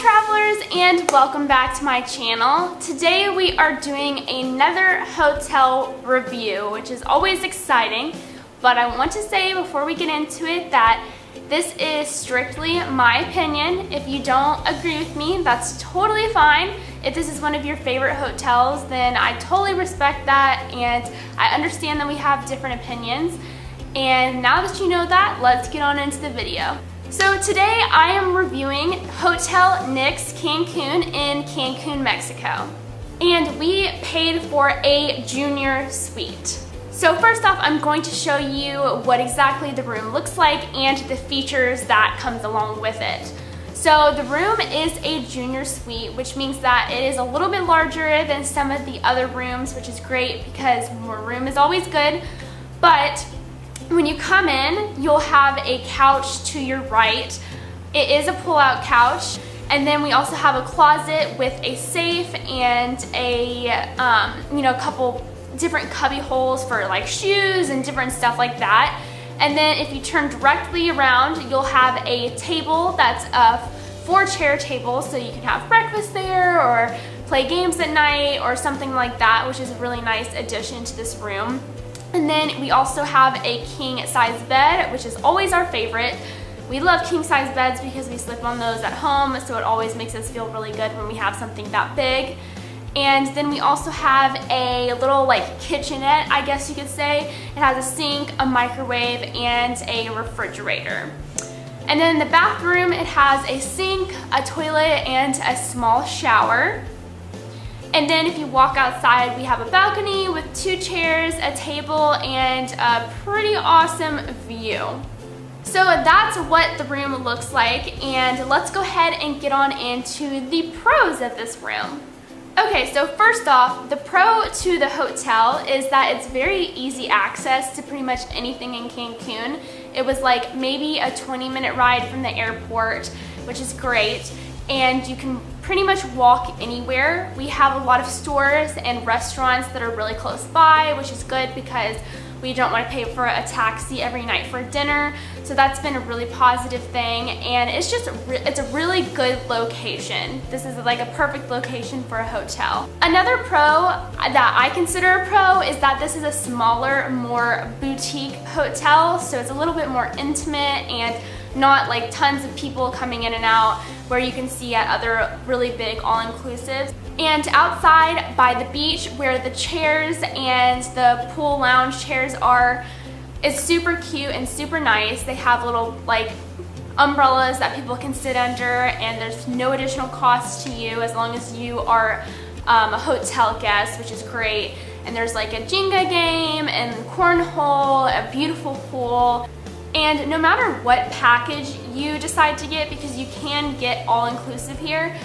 travelers, and welcome back to my channel. Today we are doing another hotel review, which is always exciting, but I want to say before we get into it that this is strictly my opinion. If you don't agree with me, that's totally fine. If this is one of your favorite hotels, then I totally respect that, and I understand that we have different opinions. And now that you know that, let's get on into the video. So today I am reviewing Hotel Nix Cancun in Cancun, Mexico. And we paid for a junior suite. So first off, I'm going to show you what exactly the room looks like and the features that comes along with it. So the room is a junior suite, which means that it is a little bit larger than some of the other rooms, which is great because more room is always good. But when you come in, you'll have a couch to your right. It is a pull-out couch. And then we also have a closet with a safe and a couple different cubby holes for like shoes and different stuff like that. And then if you turn directly around, you'll have a table that's a 4-chair table, so you can have breakfast there or play games at night or something like that, which is a really nice addition to this room. And then we also have a king size bed, which is always our favorite. We love king size beds because we sleep on those at home, so it always makes us feel really good when we have something that big. And then we also have a little like kitchenette, I guess you could say. It has a sink, a microwave, and a refrigerator. And then in the bathroom, it has a sink, a toilet, and a small shower. And then if you walk outside, we have a balcony with 2 chairs, a table, and a pretty awesome view. So that's what the room looks like, and let's go ahead and get on into the pros of this room. Okay, so first off, the pro to the hotel is that it's very easy access to pretty much anything in Cancun. It was like maybe a 20-minute ride from the airport, which is great, and you can pretty much walk anywhere. We have a lot of stores and restaurants that are really close by, which is good because we don't want to pay for a taxi every night for dinner. So that's been a really positive thing, and it's a really good location. This is like a perfect location for a hotel. Another pro that I consider a pro is that this is a smaller, more boutique hotel, so it's a little bit more intimate and not like tons of people coming in and out where you can see at other really big all-inclusives. And outside by the beach where the chairs and the pool lounge chairs are, is super cute and super nice. They have little like umbrellas that people can sit under, and there's no additional cost to you as long as you are a hotel guest, which is great. And there's like a Jenga game and cornhole, a beautiful pool. And no matter what package you decide to get, because you can get all-inclusive here,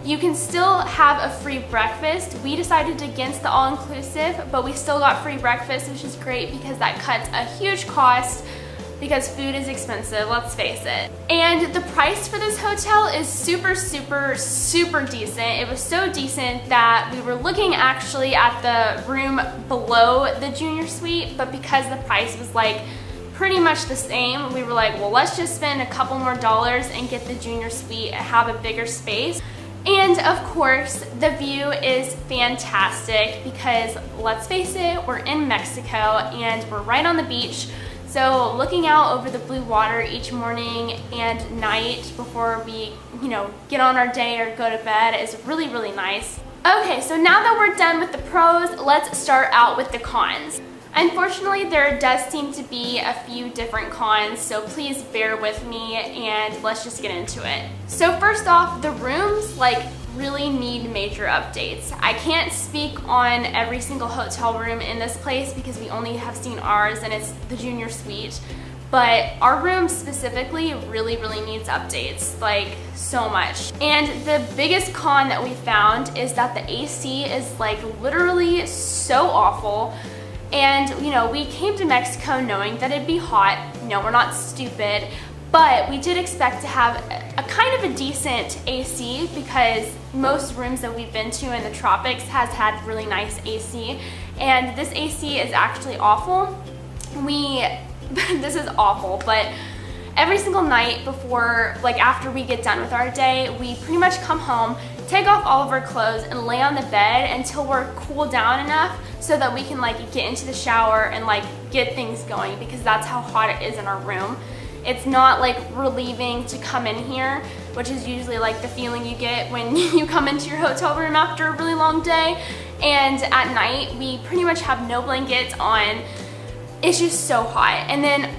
you can still have a free breakfast. We decided against the all-inclusive, but we still got free breakfast, which is great because that cuts a huge cost because food is expensive, let's face it. And the price for this hotel is super, super, super decent. It was so decent that we were looking actually at the room below the junior suite, but because the price was like pretty much the same, we were like, well, let's just spend a couple more dollars and get the junior suite and have a bigger space. And of course, the view is fantastic because let's face it, we're in Mexico and we're right on the beach. So looking out over the blue water each morning and night before we, get on our day or go to bed is really, really nice. Okay, so now that we're done with the pros, let's start out with the cons. Unfortunately, there does seem to be a few different cons, so please bear with me and let's just get into it. So first off, the rooms really need major updates. I can't speak on every single hotel room in this place because we only have seen ours and it's the junior suite. But our room specifically really, really needs updates, like so much. And the biggest con that we found is that the AC is like literally so awful. And we came to Mexico knowing that it'd be hot. No, we're not stupid, but we did expect to have a kind of a decent AC because most rooms that we've been to in the tropics has had really nice AC, and this AC is actually awful. This is awful, but every single night before, like after we get done with our day, we pretty much come home, take off all of our clothes and lay on the bed until we're cooled down enough so that we can like get into the shower and like get things going, because that's how hot it is in our room. It's not like relieving to come in here, which is usually like the feeling you get when you come into your hotel room after a really long day. And at night, we pretty much have no blankets on. It's just so hot. And then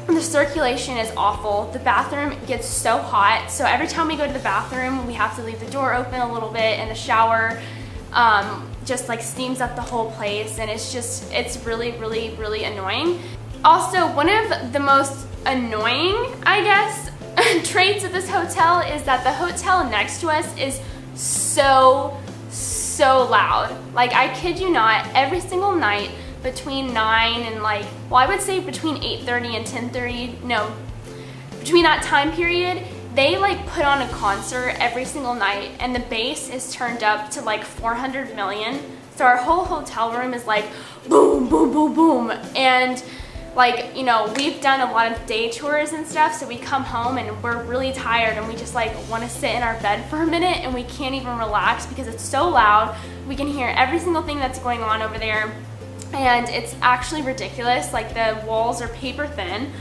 the circulation is awful. The bathroom gets so hot. So every time we go to the bathroom, we have to leave the door open a little bit, and the shower just like steams up the whole place. And it's really, really, really annoying. Also, one of the most annoying, I guess, traits of this hotel is that the hotel next to us is so loud. Like, I kid you not, every single night between 9 and like, well, I would say between 8:30 and 10:30, no, between that time period, they like put on a concert every single night, and the bass is turned up to like 400 million. So our whole hotel room is like boom, boom, boom, boom. And like, you know, we've done a lot of day tours and stuff, so we come home and we're really tired and we just like want to sit in our bed for a minute, and we can't even relax because it's so loud. We can hear every single thing that's going on over there, and it's actually ridiculous. Like, the walls are paper thin.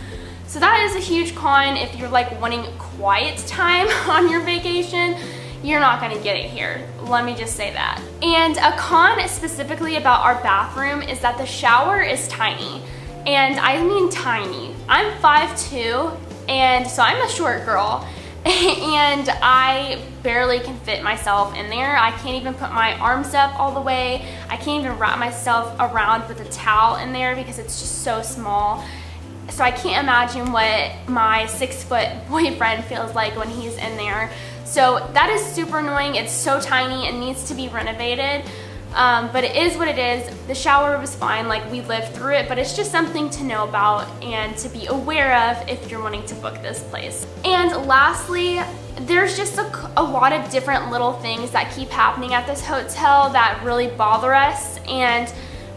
So that is a huge con. If you're like wanting quiet time on your vacation, you're not gonna get it here. Let me just say that. And a con specifically about our bathroom is that the shower is tiny. And I mean tiny. I'm 5'2", and so I'm a short girl, and I barely can fit myself in there. I can't even put my arms up all the way. I can't even wrap myself around with a towel in there because it's just so small. So I can't imagine what my 6-foot boyfriend feels like when he's in there. So that is super annoying. It's so tiny and needs to be renovated. But it is what it is. The shower was fine, like we lived through it, but it's just something to know about and to be aware of if you're wanting to book this place. And lastly, there's just a lot of different little things that keep happening at this hotel that really bother us, and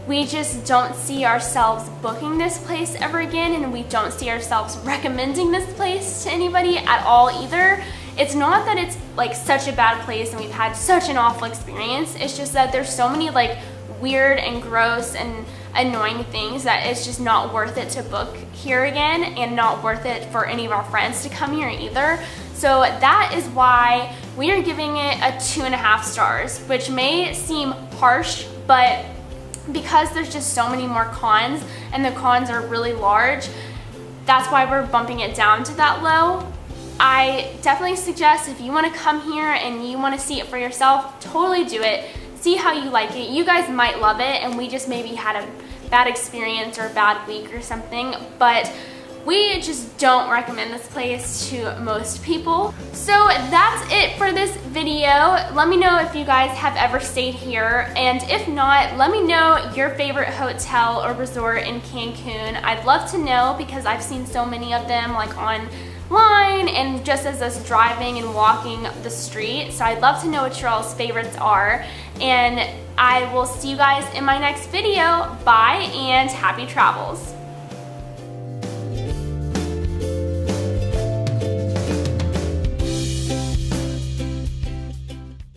we just don't see ourselves booking this place ever again, and we don't see ourselves recommending this place to anybody at all either. It's not that it's like such a bad place and we've had such an awful experience. It's just that there's so many like weird and gross and annoying things that it's just not worth it to book here again, and not worth it for any of our friends to come here either. So that is why we are giving it a 2.5 stars, which may seem harsh, but because there's just so many more cons, and the cons are really large, that's why we're bumping it down to that low. I definitely suggest, if you want to come here and you want to see it for yourself, totally do it. See how you like it. You guys might love it, and we just maybe had a bad experience or a bad week or something, but we just don't recommend this place to most people. So that's it for this video. Let me know if you guys have ever stayed here, and if not, let me know your favorite hotel or resort in Cancun. I'd love to know, because I've seen so many of them like online and just as us driving and walking the street. So I'd love to know what your all's favorites are, and I will see you guys in my next video. Bye and happy travels.